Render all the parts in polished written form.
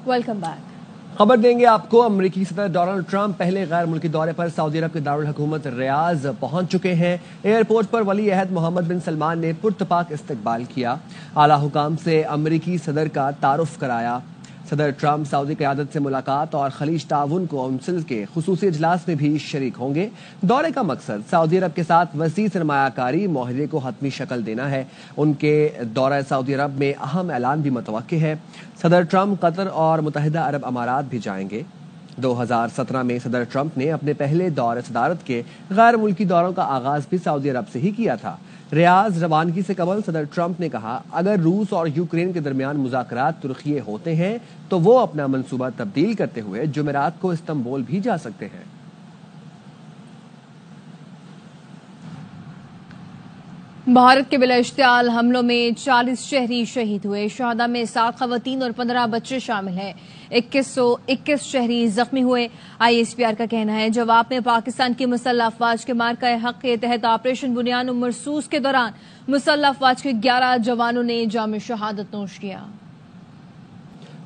Welcome back. خبر دیں گے آپ کو. امریکی صدر ڈونلڈ ٹرمپ پہلے غیر ملکی دورے پر سعودی عرب کے دارالحکومت ریاض پہنچ چکے ہیں. ایئرپورٹ پر ولی عہد محمد بن سلمان نے پرتپاک استقبال کیا. اعلیٰ حکام سے امریکی صدر کا تعارف کرایا. صدر ٹرمپ سعودی قیادت سے ملاقات اور خلیج تعاون کونسل کے خصوصی اجلاس میں بھی شریک ہوں گے. دورے کا مقصد سعودی عرب کے ساتھ وسیع سرمایہ کاری معاہدے کو حتمی شکل دینا ہے. ان کے دورہ سعودی عرب میں اہم اعلان بھی متوقع ہے. صدر ٹرمپ قطر اور متحدہ عرب امارات بھی جائیں گے. 2017 میں صدر ٹرمپ نے اپنے پہلے دور صدارت کے غیر ملکی دوروں کا آغاز بھی سعودی عرب سے ہی کیا تھا. ریاض روانگی سے قبل صدر ٹرمپ نے کہا اگر روس اور یوکرین کے درمیان مذاکرات ترقیے ہوتے ہیں تو وہ اپنا منصوبہ تبدیل کرتے ہوئے جمعرات کو استنبول بھی جا سکتے ہیں. بھارت کے بلا اشتعال حملوں میں 40 شہری شہید ہوئے. شہداء میں 7 خواتین اور 15 بچے شامل ہیں. 2121 شہری زخمی ہوئے. ISPR کا کہنا ہے جواب میں پاکستان کی مسلح افواج کے مارکہ حق کے تحت آپریشن بنیان و مرصوص کے دوران مسلح افواج کے 11 جوانوں نے جام شہادت نوش کیا.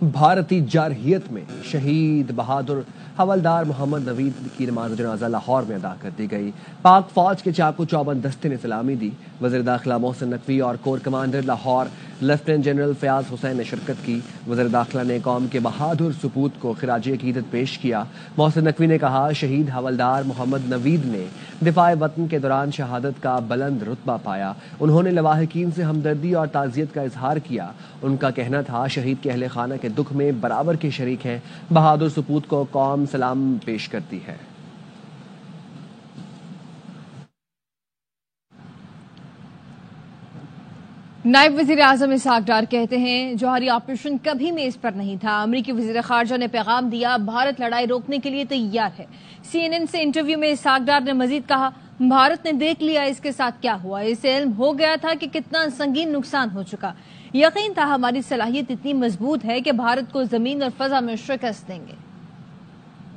بھارتی جارحیت میں شہید بہادر حوالدار محمد نوید کی نماز جنازہ لاہور میں ادا کر دی گئی. پاک فوج کے چاقو چوبند دستے نے سلامی دی. وزیر داخلہ محسن نقوی اور corps commander Lahore lieutenant general Fayyaz Hussain نے شرکت کی. وزیر داخلہ نے قوم کے بہادر سپوت کو خراج عقیدت پیش کیا. محسن نقوی نے کہا شہید حوالدار محمد نوید نے دفاع وطن کے دوران شہادت کا بلند رتبہ پایا. انہوں نے لواحقین سے ہمدردی اور تعزیت کا اظہار کیا. ان کا کہنا تھا شہید کے اہل خانہ کے دکھ میں برابر کے شریک ہیں. بہادر سپوت کو قوم سلام پیش کرتی ہے. نائب وزیر اعظم اسحاق ڈار کہتے ہیں جوہری آپریشن کبھی میز پر نہیں تھا. امریکی وزیر خارجہ نے پیغام دیا بھارت لڑائی روکنے کے لیے تیار ہے. CNN سے انٹرویو میں اسحاق ڈار نے مزید کہا بھارت نے دیکھ لیا اس کے ساتھ کیا ہوا. اسے علم ہو گیا تھا کہ کتنا سنگین نقصان ہو چکا. یقین تھا ہماری صلاحیت اتنی مضبوط ہے کہ بھارت کو زمین اور فضا میں شکست دیں گے.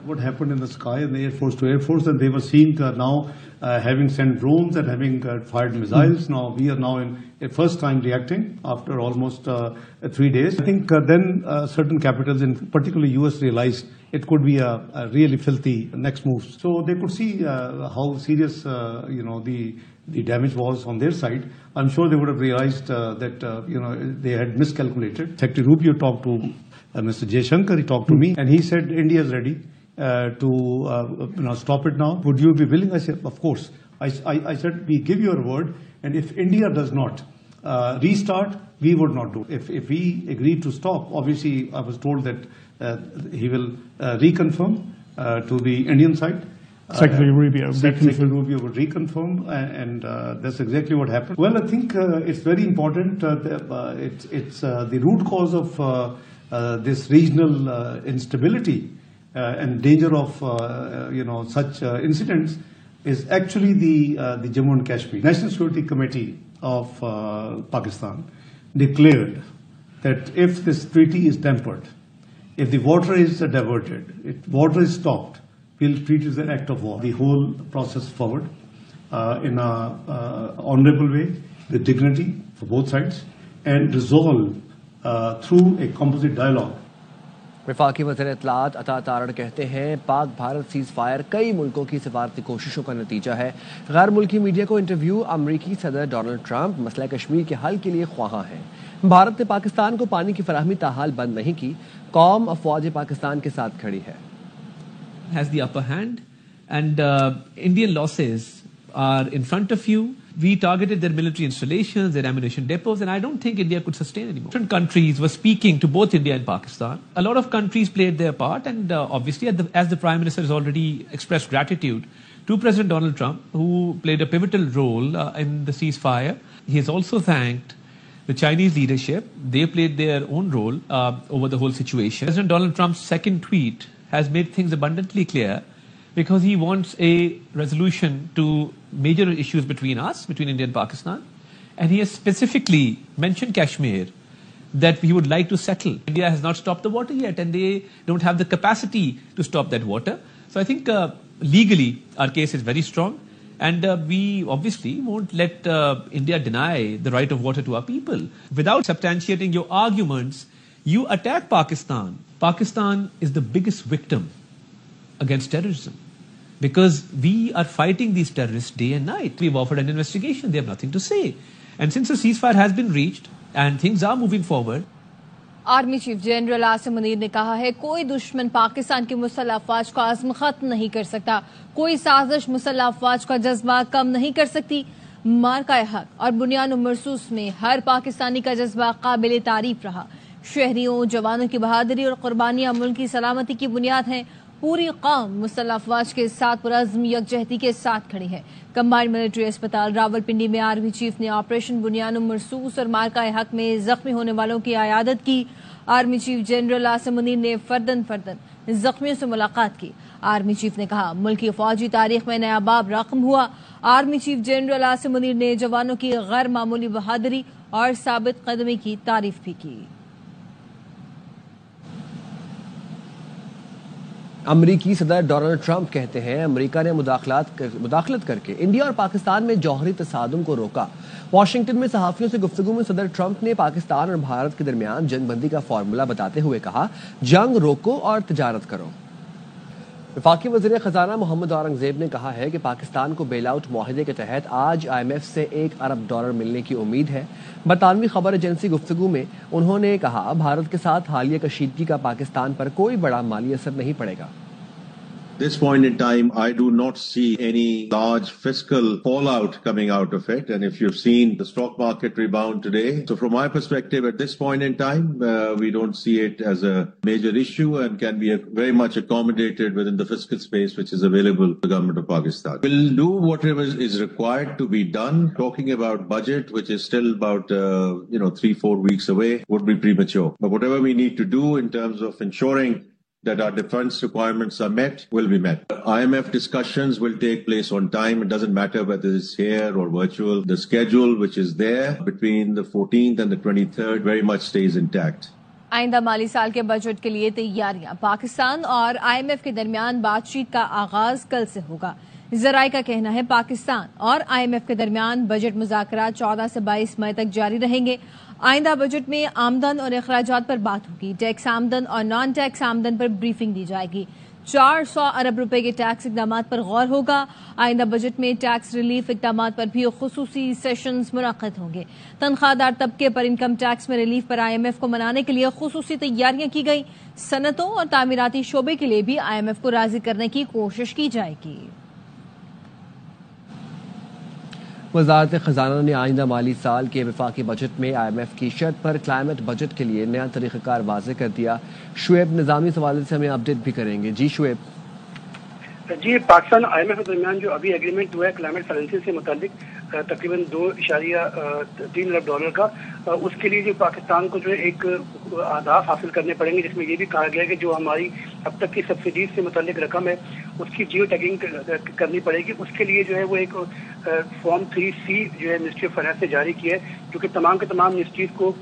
What happened in the sky and the Air Force to Air Force, and they were seeing now having sent drones and having fired missiles. Now we are now in a first time reacting after almost 3 days. I think then certain capitals, in particularly US, realized it could be a really filthy next move. So they could see how serious the damage was on their side. I'm sure they would have realized that they had miscalculated. Secretary Rubio talked to Mr. Jaishankar. He talked to me, and he said India is ready to stop it now. Would you be willing? I said, of course. I said, we give you a word, and if India does not restart, we would not do it. If we agree to stop, obviously I was told that he will reconfirm to the Indian side. Secretary Rubio would reconfirm, and that's exactly what happened. Well, I think it's very important. It's the root cause of this regional instability and danger of such incidents is actually the Jammu and Kashmir. National Security Committee of Pakistan declared that if this treaty is tempered, if the water is diverted, if water is stopped, we'll treat it as an act of war. The whole process forward in a honorable way, with dignity for both sides, and resolve through a composite dialogue. وفاقی وزیر اطلاعات عطا تارڑ کہتے ہیں پاک Bharat cease fire کئی ملکوں کی سفارتی کوششوں کا نتیجہ ہے. غیر ملکی میڈیا کو انٹرویو امریکی صدر ڈونلڈ ٹرمپ مسئلہ کشمیر کے حل کے لیے خواہاں ہیں. بھارت نے پاکستان کو پانی کی فراہمی تاحال بند نہیں کی. قوم افواج پاکستان کے ساتھ کھڑی ہے. Has the upper hand, and Indian losses are in front of you. We targeted their military installations, their ammunition depots, and I don't think India could sustain anymore. Different countries were speaking to both India and Pakistan. A lot of countries played their part, and obviously, as the Prime Minister has already expressed gratitude to President Donald Trump, who played a pivotal role in the ceasefire. He has also thanked the Chinese leadership. They played their own role over the whole situation. President Donald Trump's second tweet has made things abundantly clear, because he wants a resolution to major issues between us, between India and Pakistan. And he has specifically mentioned Kashmir, that he would like to settle. India has not stopped the water yet, and they don't have the capacity to stop that water. So I think legally our case is very strong. And we obviously won't let India deny the right of water to our people. Without substantiating your arguments, you attack Pakistan Pakistan is the biggest victim against terrorism because we are fighting these terrorists day and night. We've offered an investigation. They have nothing to say. And since a ceasefire has been reached and things are moving forward, army chief general Asim Munir نے کہا ہے کوئی دشمن پاکستان کی مسلح افواج کا عزم ختم نہیں کر سکتا، کوئی سازش مسلح افواج کا جذبہ کم نہیں کر سکتی۔ مارکہ حق اور بنیان و مرصوص میں ہر پاکستانی کا جذبہ قابل تعریف رہا۔ شہریوں جوانوں کی بہادری اور قربانیاں ملک کی سلامتی کی بنیاد ہیں۔ پوری قوم مسلح افواج کے ساتھ پرعزم یکجہتی کے ساتھ کھڑی ہے۔ کمبائنڈ ملٹری اسپتال راولپنڈی میں آرمی چیف نے آپریشن بنیان و مرصوص اور مارکہ حق میں زخمی ہونے والوں کی عیادت کی۔ Army chief general Asim Munir نے فردن زخمیوں سے ملاقات کی۔ آرمی چیف نے کہا ملک کی فوجی تاریخ میں نیا باب رقم ہوا۔ Army chief general Asim Munir نے جوانوں کی غیر معمولی بہادری اور ثابت قدمی کی تعریف بھی کی۔ امریکی صدر ڈونلڈ ٹرمپ کہتے ہیں امریکہ نے مداخلت کر کے انڈیا اور پاکستان میں جوہری تصادم کو روکا۔ واشنگٹن میں صحافیوں سے گفتگو میں صدر ٹرمپ نے پاکستان اور بھارت کے درمیان جنگ بندی کا فارمولا بتاتے ہوئے کہا جنگ روکو اور تجارت کرو۔ وفاقی وزیر خزانہ محمد اورنگزیب نے کہا ہے کہ پاکستان کو بیل آؤٹ معاہدے کے تحت آج IMF سے $1 ارب ملنے کی امید ہے۔ برطانوی خبر ایجنسی گفتگو میں انہوں نے کہا بھارت کے ساتھ حالیہ کشیدگی کا پاکستان پر کوئی بڑا مالی اثر نہیں پڑے گا۔ This point in time, I do not see any large fiscal fallout coming out of it. And if you've seen the stock market rebound today, so from my perspective at this point in time, we don't see it as a major issue and can be very much accommodated within the fiscal space which is available to the government of Pakistan. We'll do whatever is required to be done. Talking about budget, which is still about 3-4 weeks away, would be premature. But whatever we need to do in terms of ensuring that our defense requirements are met, will be met. IMF discussions will take place on time. It doesn't matter whether it's here or virtual. The schedule which is there between the 14th and the 23rd very much stays intact. آئندہ مالی سال کے budget کے لیے تیاریاں۔ پاکستان اور IMF کے درمیان بات چیت کا آغاز کل سے ہوگا۔ ذرائع کا کہنا ہے پاکستان اور IMF کے درمیان بجٹ مذاکرات 14 سے 22 مئی تک جاری رہیں گے۔ آئندہ بجٹ میں آمدن اور اخراجات پر بات ہوگی۔ ٹیکس آمدن اور نان ٹیکس آمدن پر بریفنگ دی جائے گی۔ 400 ارب روپے کے ٹیکس اقدامات پر غور ہوگا۔ آئندہ بجٹ میں ٹیکس ریلیف اقدامات پر بھی خصوصی سیشنز منعقد ہوں گے۔ تنخواہ دار طبقے پر انکم ٹیکس میں ریلیف پر IMF کو منانے کے لیے خصوصی تیاریاں کی گئی۔ صنعتوں اور تعمیراتی شعبے کے لیے بھی IMF کو راضی کرنے کی کوشش کی جائے گی۔ وزارت خزانہ نے آئندہ مالی سال کے وفاقی بجٹ میں IMF کی شرط پر کلائمیٹ بجٹ کے لیے نیا طریقہ کار واضح کر دیا۔ شعیب نظامی اس حوالے سے ہمیں اپڈیٹ بھی کریں گے۔ جی شعیب۔ جی، پاکستان IMF کے درمیان جو ابھی ایگریمنٹ ہوا ہے کلائمیٹ فائنینسنگ سے متعلق تقریباً $2.3 ارب کا، اس کے لیے جو پاکستان کو جو ہے ایک اہداف حاصل کرنے پڑیں گے، جس میں یہ بھی کہا گیا ہے کہ جو ہماری اب تک کی سبسڈیز سے متعلق رقم ہے اس کی جیو ٹیگنگ کرنی پڑے گی۔ اس کے لیے جو ہے وہ ایک فارم 3C جو ہے منسٹری آف فائنانس نے جاری کیا ہے، جو کہ تمام کے تمام منسٹریز کو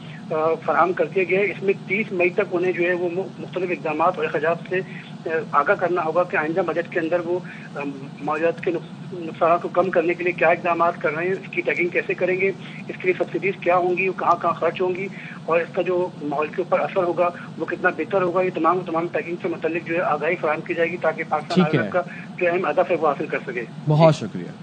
فراہم کر دیا گیا ہے۔ اس میں 30 مئی تک انہیں جو ہے وہ مختلف اقدامات اور اخراجات سے آگاہ کرنا ہوگا کہ آئندہ بجٹ کے اندر وہ مالیات کے نقصانات کو کم کرنے کے لیے کیا اقدامات کر رہے ہیں، اس کی ٹیگنگ کیسے کریں گے، اس کے لیے سبسڈیز کیا ہوں گی، کہاں کہاں خرچ ہوں گی، اور اس کا جو ماحول کے اوپر اثر ہوگا وہ کتنا بہتر ہوگا۔ یہ تمام ٹیگنگ سے متعلق جو ہے آگاہی فراہم کی جائے گی تاکہ پاکستان IMF کا جو اہم ہدف ہے وہ حاصل کر سکے۔ بہت شکریہ۔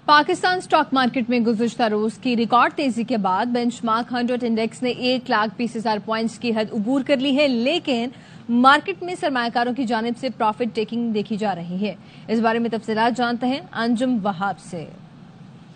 پاکستان سٹاک مارکیٹ میں گزشتہ روز کی ریکارڈ تیزی کے بعد بینچ مارک 100 انڈیکس نے 1,20,000 پوائنٹس کی حد عبور کر لی ہے، لیکن مارکیٹ میں سرمایہ کاروں کی جانب سے پروفٹ ٹیکنگ دیکھی جا رہی ہے۔ اس بارے میں تفصیلات جانتے ہیں انجم وہاب سے۔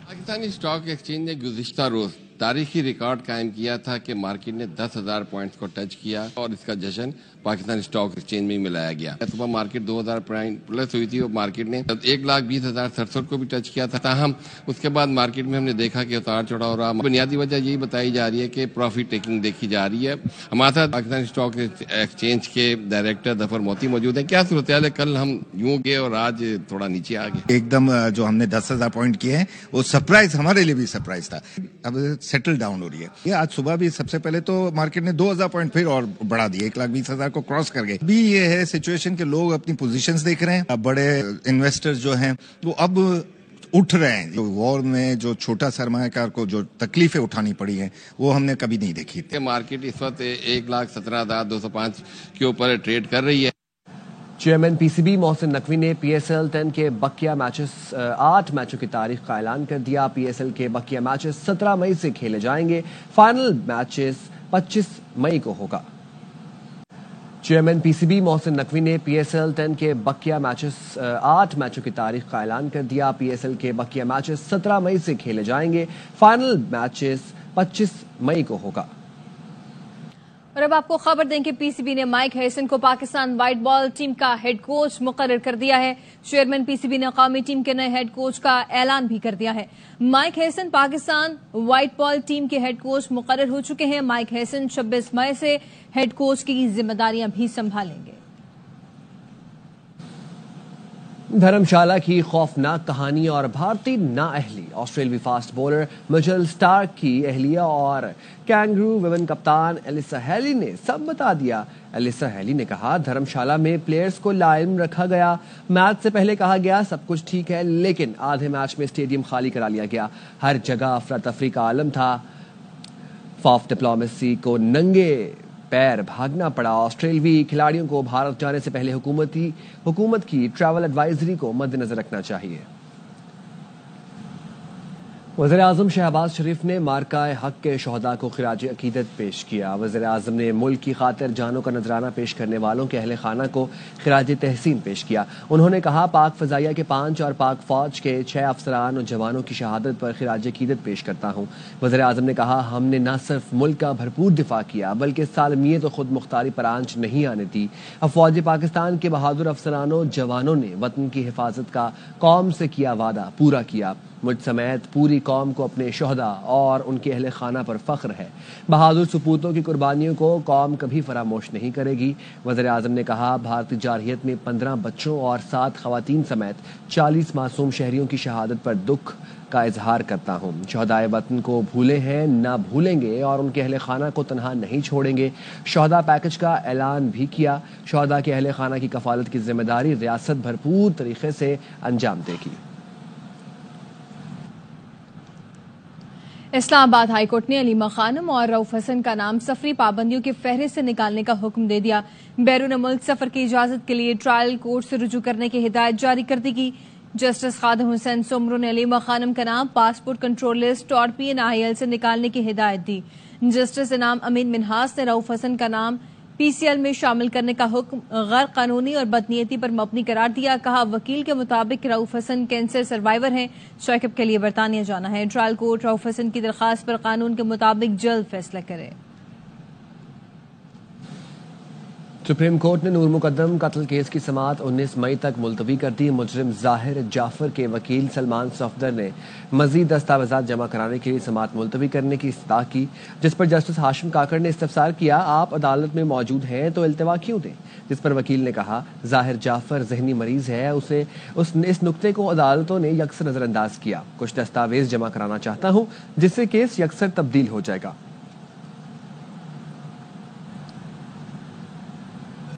پاکستانی اسٹاک ایکسچینج نے گزشتہ روز تاریخی ریکارڈ قائم کیا تھا کہ مارکیٹ نے 10,000 پوائنٹس کو ٹچ کیا اور اس کا جشن پاکستانی اسٹاک ایکسچینج میں ملایا گیا۔ صبح مارکیٹ 2,000 پوائنٹ پلس ہوئی تھی اور مارکیٹ نے 1,20,067 کو بھی ٹچ کیا تھا۔ تاہم اس کے بعد مارکیٹ میں ہم نے دیکھا کہ اتار چڑھاؤ رہا۔ بنیادی وجہ یہی بتائی جا رہی ہے کہ پروفٹ ٹیکنگ دیکھی جا رہی ہے۔ ہمارے ساتھ پاکستانی اسٹاک ایکسچینج کے ڈائریکٹر ظفر موتی موجود ہیں۔ کیا صورتحال ہے؟ کل ہم یوں گئے اور آج تھوڑا نیچے آ گئے۔ ایک دم جو ہم نے 10,000 پوائنٹ کیے ہیں وہ سرپرائز ہمارے لیے بھی سرپرائز تھا۔ اب سیٹل ڈاؤن ہو رہی ہے۔ یہ آج صبح بھی سب سے پہلے تو مارکیٹ نے 2,000 پوائنٹ پھر اور بڑھا دیے، 1,20,000 کو کراس کر گئے۔ بھی یہ ہے سچویشن کہ لوگ اپنی پوزیشنز دیکھ رہے ہیں۔ اب بڑے انویسٹرز جو ہیں وہ اب اٹھ رہے ہیں. جو وار میں جو چھوٹا سرمایہ کار کو جو تکلیفیں اٹھانی پڑی ہیں وہ ہم نے کبھی نہیں دیکھی تھی. مارکیٹ اس وقت 1,17,205 کے اوپر ٹریڈ کر رہی ہے. Chairman P C B Mohsin Naqvi نے پی ایس ایل 10 کے بقیہ میچز 8 میچوں کی تاریخ کا اعلان کر دیا. پی ایس ایل کے بقیہ میچز 17 مئی سے کھیلے جائیں گے. فائنل میچز 25 مئی کو ہوگا. Chairman P C B Mohsin Naqvi نے پی ایس ایل 10 کے بقیہ میچز 8 میچوں کی تاریخ کا اعلان کر دیا. پی ایس ایل کے بقیہ میچز 17 مئی سے کھیلے جائیں گے. فائنل میچز 25 مئی کو ہوگا. اور اب آپ کو خبر دیں کہ پی سی بی نے مائک ہیسن کو پاکستان وائٹ بال ٹیم کا ہیڈ کوچ مقرر کر دیا ہے. چیئرمین پی سی بی نے قومی ٹیم کے نئے ہیڈ کوچ کا اعلان بھی کر دیا ہے. Mic ہیسن Pakistan white ball team کے ہیڈ کوچ مقرر ہو چکے ہیں. مائک ہیسن 26 مئی سے ہیڈ کوچ کی ذمہ داریاں بھی سنبھالیں گے. دھرمشالہ کی خوفناک کہانی اور بھارتی نااہلی. آسٹریلوی فاسٹ بولر مچل سٹارک کی اہلیہ اور کینگرو ویمن کپتان ایلیسا ہیلی نے سب بتا دیا. ایلیسا ہیلی نے کہا دھرمشالہ میں پلیئرز کو لاعلم رکھا گیا. میچ سے پہلے کہا گیا سب کچھ ٹھیک ہے لیکن آدھے میچ میں اسٹیڈیم خالی کرا لیا گیا. ہر جگہ افراتفری کا عالم تھا. فاف ڈپلومیسی کو ننگے پیر بھاگنا پڑا. آسٹریلوی کھلاڑیوں کو بھارت جانے سے پہلے حکومت کی ٹریول ایڈوائزری کو مد نظر رکھنا چاہیے. وزیر اعظم شہباز شریف نے مارکہ حق کے شہداء کو خراج عقیدت پیش کیا. وزیر اعظم نے ملک کی خاطر جانوں کا نذرانہ پیش کرنے والوں کے اہل خانہ کو خراج تحسین پیش کیا. انہوں نے کہا پاک فضائیہ کے 5 اور پاک فوج کے 6 افسران اور جوانوں کی شہادت پر خراج عقیدت پیش کرتا ہوں. وزیر اعظم نے کہا ہم نے نہ صرف ملک کا بھرپور دفاع کیا بلکہ سالمیت و خود مختاری پر آنچ نہیں آنے دی. افواج پاکستان کے بہادر افسرانوں جوانوں نے وطن کی حفاظت کا قوم سے کیا وعدہ پورا کیا. مجھ سمیت پوری قوم کو اپنے شہداء اور ان کے اہل خانہ پر فخر ہے. بہادر سپوتوں کی قربانیوں کو قوم کبھی فراموش نہیں کرے گی. وزیر اعظم نے کہا بھارتی جارحیت میں 15 بچوں اور 7 خواتین سمیت 40 معصوم شہریوں کی شہادت پر دکھ کا اظہار کرتا ہوں. شہدائے وطن کو بھولے ہیں نہ بھولیں گے اور ان کے اہل خانہ کو تنہا نہیں چھوڑیں گے. شہداء پیکج کا اعلان بھی کیا. شہداء کے اہل خانہ کی کفالت کی ذمہ داری ریاست بھرپور طریقے سے انجام دے گی. اسلام آباد ہائی کورٹ نے علیمہ خانم اور رؤف حسن کا نام سفری پابندیوں کی فہرست سے نکالنے کا حکم دے دیا. بیرون ملک سفر کی اجازت کے لیے ٹرائل کورٹ سے رجوع کرنے کی ہدایت جاری کر دی گئی. جسٹس خادم حسین سمرو نے علیمہ خانم کا نام پاسپورٹ کنٹرول لسٹ اور PNIL سے نکالنے کی ہدایت دی. جسٹس انعام امین منہاس نے رؤف حسن کا نام PCL میں شامل کرنے کا حکم غیر قانونی اور بدنیتی پر مبنی قرار دیا. کہا وکیل کے مطابق رؤف حسن کینسر سروائیور ہیں. چیک اپ کے لیے برطانیہ جانا ہے. ٹرائل کورٹ رؤف حسن کی درخواست پر قانون کے مطابق جلد فیصلہ کرے. سپریم کورٹ نے نور مقدم قتل کیس کی سماعت 19 مئی تک ملتوی کر دی. مجرم ظاہر جعفر کے وکیل سلمان صفدر نے مزید دستاویزات جمع کرانے کے لیے سماعت ملتوی کرنے کی استدعا کی جس پر جسٹس ہاشم کاکڑ نے استفسار کیا آپ عدالت میں موجود ہیں تو التوا کیوں دیں. جس پر وکیل نے کہا ظاہر جعفر ذہنی مریض ہے. اس نقطے کو عدالتوں نے یکسر نظر انداز کیا. کچھ دستاویز جمع کرانا چاہتا ہوں جس سے کیس یکسر تبدیل ہو جائے گا.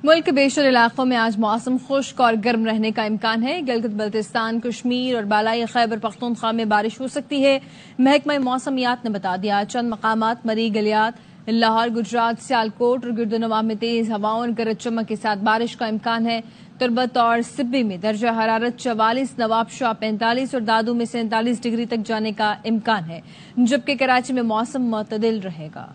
ملک کے بیشتر علاقوں میں آج موسم خشک اور گرم رہنے کا امکان ہے. گلگت بلتستان کشمیر اور بالائی خیبر پختونخوا میں بارش ہو سکتی ہے. محکمہ موسمیات نے بتا دیا چند مقامات مری گلیات لاہور گجرات سیالکوٹ اور گردنواں میں تیز ہواؤں اور گرج چمک کے ساتھ بارش کا امکان ہے. تربت اور سبی میں درجہ حرارت 44 نواب شاہ 45 اور دادو میں 47 ڈگری تک جانے کا امکان ہے جبکہ کراچی میں موسم معتدل رہے گا.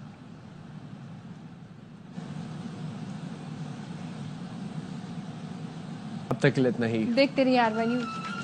اب تک اتنا ہی. دیکھتے رہیے آر وائی نیوز.